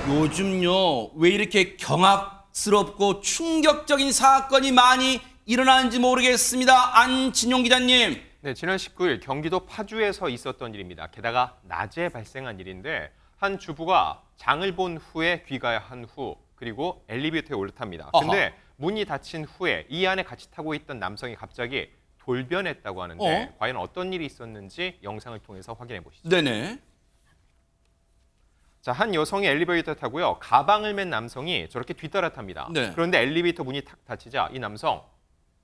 요즘요, 왜 이렇게 경악스럽고 충격적인 사건이 많이 일어나는지 모르겠습니다. 안진용 기자님. 네, 지난 19일 경기도 파주에서 있었던 일입니다. 게다가 낮에 발생한 일인데 한 주부가 장을 본 후에 귀가한 후 그리고 엘리베이터에 올라탑니다. 근데 문이 닫힌 후에 이 안에 같이 타고 있던 남성이 갑자기 돌변했다고 하는데 과연 어떤 일이 있었는지 영상을 통해서 확인해 보시죠. 네네. 자, 한 여성이 엘리베이터 타고요. 가방을 맨 남성이 저렇게 뒤따라 탑니다. 네. 그런데 엘리베이터 문이 탁 닫히자 이 남성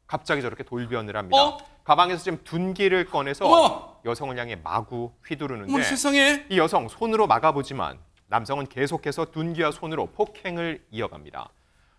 갑자기 저렇게 돌변을 합니다. 가방에서 지금 둔기를 꺼내서 여성을 향해 마구 휘두르는데 어머 세상에. 이 여성 손으로 막아보지만 남성은 계속해서 둔기와 손으로 폭행을 이어갑니다.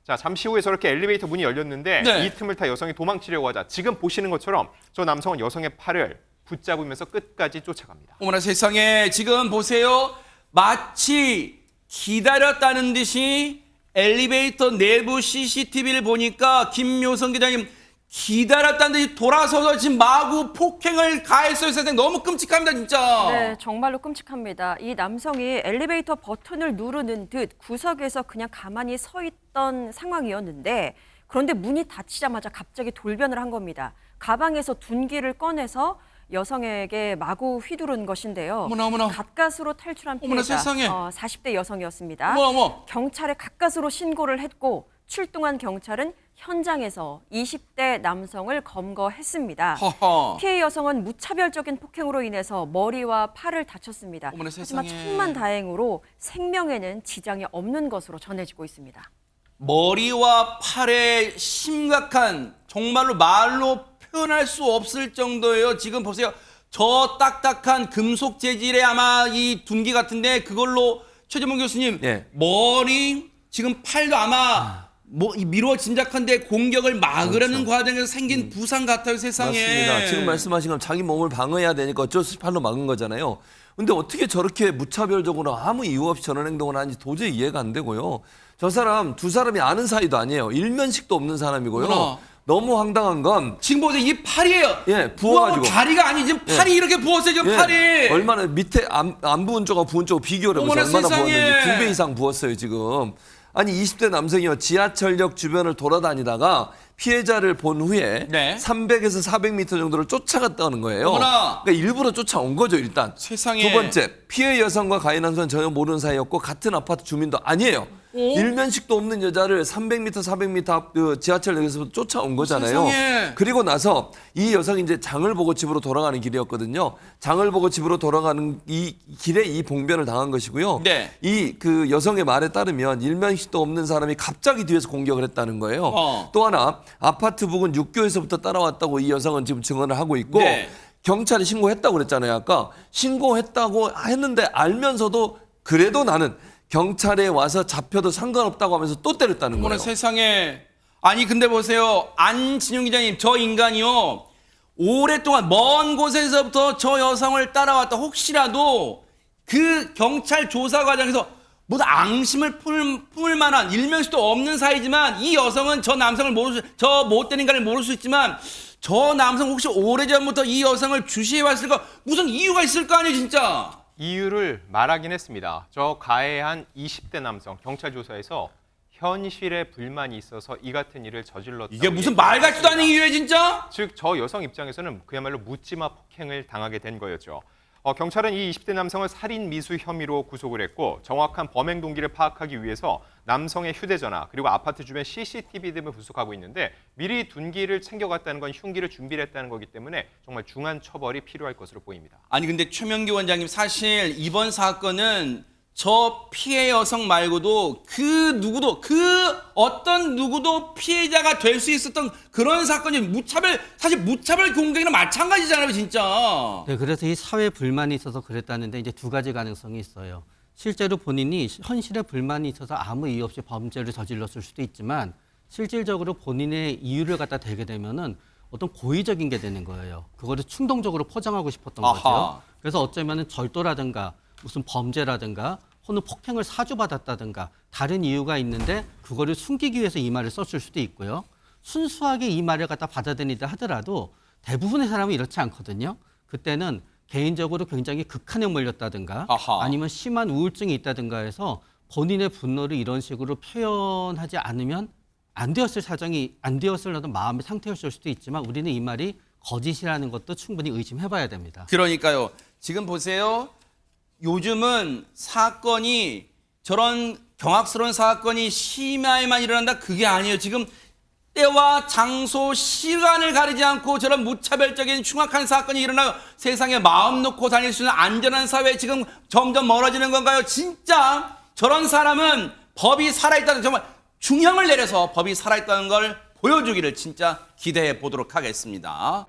자, 잠시 후에 저렇게 엘리베이터 문이 열렸는데 네. 이 틈을 타 여성이 도망치려고 하자 지금 보시는 것처럼 저 남성은 여성의 팔을 붙잡으면서 끝까지 쫓아갑니다. 어머나 세상에. 지금 보세요. 마치 기다렸다는 듯이 엘리베이터 내부 CCTV를 보니까 김묘성 기자님 기다렸다는 듯이 돌아서서 지금 마구 폭행을 가했어요. 세상에 너무 끔찍합니다 진짜. 네, 정말로 끔찍합니다. 이 남성이 엘리베이터 버튼을 누르는 듯 구석에서 그냥 가만히 서 있던 상황이었는데 그런데 문이 닫히자마자 갑자기 돌변을 한 겁니다. 가방에서 둔기를 꺼내서 여성에게 마구 휘두른 것인데요. 어머나. 가까스로 탈출한 어머나, 피해자 세상에. 40대 여성이었습니다. 어머. 경찰에 가까스로 신고를 했고 출동한 경찰은 현장에서 20대 남성을 검거했습니다. 허허. 피해 여성은 무차별적인 폭행으로 인해서 머리와 팔을 다쳤습니다. 어머나, 하지만 세상에. 천만다행으로 생명에는 지장이 없는 것으로 전해지고 있습니다. 머리와 팔에 심각한 정말로 말로 표현할 수 없을 정도예요. 지금 보세요. 저 딱딱한 금속 재질의 아마 이 둔기 같은데 그걸로 최재문 교수님 네. 머리 지금 팔도 아마 뭐 미루어 짐작한데 공격을 막으려는 그렇죠. 과정에서 생긴 부상 같아요. 세상에. 맞습니다. 지금 말씀하신 건 자기 몸을 방어해야 되니까 어쩔 수 없이 팔로 막은 거잖아요. 근데 어떻게 저렇게 무차별적으로 아무 이유 없이 저런 행동을 하는지 도저히 이해가 안 되고요. 저 사람 두 사람이 아는 사이도 아니에요. 일면식도 없는 사람이고요. 어머나. 너무 황당한 건 지금 보세요. 이 팔이에요. 예, 부어가지고. 우와, 다리가 아니 지금 팔이 이렇게 부었어요. 지금 예, 팔이. 얼마나 밑에 안 부은 쪽하고 부은 쪽 비교를 해보세요. 어머나, 얼마나 세상에. 부었는지 2배 이상 부었어요 지금. 아니 20대 남성이요. 지하철역 주변을 돌아다니다가 피해자를 본 후에 네. 300에서 400m 정도를 쫓아갔다는 거예요. 어머나. 그러니까 일부러 쫓아온 거죠 일단. 세상에. 두 번째, 피해 여성과 가해 남성은 전혀 모르는 사이였고 같은 아파트 주민도 아니에요. 일면식도 없는 여자를 300m, 400m 앞 지하철역에서 쫓아온 거잖아요. 세상에. 그리고 나서 이 여성이 이제 장을 보고 집으로 돌아가는 길이었거든요. 장을 보고 집으로 돌아가는 이 길에 이 봉변을 당한 것이고요. 네. 이 그 여성의 말에 따르면 일면식도 없는 사람이 갑자기 뒤에서 공격을 했다는 거예요. 또 하나 아파트 부근 육교에서부터 따라왔다고 이 여성은 지금 증언을 하고 있고 네. 경찰에 신고했다고 그랬잖아요. 아까 신고했다고 했는데 알면서도 그래도 나는 경찰에 와서 잡혀도 상관없다고 하면서 또 때렸다는 어머나 거예요. 세상에. 아니 근데 보세요. 안진용 기자님 저 인간이요. 오랫동안 먼 곳에서부터 저 여성을 따라왔다. 혹시라도 그 경찰 조사 과정에서 모두 앙심을 품을 만한 일면식도 없는 사이지만 이 여성은 저 남성을 모를 수, 저 못된 인간을 모를 수 있지만 저 남성 혹시 오래전부터 이 여성을 주시해 왔을까? 무슨 이유가 있을 거 아니에요 진짜. 이유를 말하긴 했습니다. 저 가해한 20대 남성 경찰 조사에서 현실에 불만이 있어서 이 같은 일을 저질렀다고 이게 무슨 말 같지도 않은 이유예요 진짜? 즉 저 여성 입장에서는 그야말로 묻지마 폭행을 당하게 된 거였죠. 경찰은 이 20대 남성을 살인 미수 혐의로 구속을 했고 정확한 범행 동기를 파악하기 위해서 남성의 휴대전화 그리고 아파트 주변 CCTV 등을 분석하고 있는데 미리 둔기를 챙겨갔다는 건 흉기를 준비를 했다는 거기 때문에 정말 중한 처벌이 필요할 것으로 보입니다. 아니 근데 최명기 원장님 사실 이번 사건은 저 피해 여성 말고도 그 어떤 누구도 피해자가 될 수 있었던 그런 사건이 사실 무차별 공격이랑 마찬가지잖아요 진짜. 네, 그래서 이 사회 불만이 있어서 그랬다는데 이제 두 가지 가능성이 있어요. 실제로 본인이 현실에 불만이 있어서 아무 이유 없이 범죄를 저질렀을 수도 있지만 실질적으로 본인의 이유를 갖다 대게 되면은 어떤 고의적인 게 되는 거예요. 그거를 충동적으로 포장하고 싶었던 아하. 거죠. 그래서 어쩌면은 절도라든가 무슨 범죄라든가 혹은 폭행을 사주받았다든가 다른 이유가 있는데 그거를 숨기기 위해서 이 말을 썼을 수도 있고요. 순수하게 이 말을 갖다 받아들이다 하더라도 대부분의 사람은 이렇지 않거든요. 그때는 개인적으로 굉장히 극한에 몰렸다든가 아하. 아니면 심한 우울증이 있다든가 해서 본인의 분노를 이런 식으로 표현하지 않으면 안 되었을 사정이 안 되었을 어떤 마음의 상태였을 수도 있지만 우리는 이 말이 거짓이라는 것도 충분히 의심해봐야 됩니다. 그러니까요. 지금 보세요. 요즘은 사건이 저런 경악스러운 사건이 심야에만 일어난다? 그게 아니에요. 지금 때와 장소, 시간을 가리지 않고 저런 무차별적인 흉악한 사건이 일어나요. 세상에 마음 놓고 다닐 수 있는 안전한 사회 지금 점점 멀어지는 건가요? 진짜 저런 사람은 법이 살아있다는, 정말 중형을 내려서 법이 살아있다는 걸 보여주기를 진짜 기대해 보도록 하겠습니다.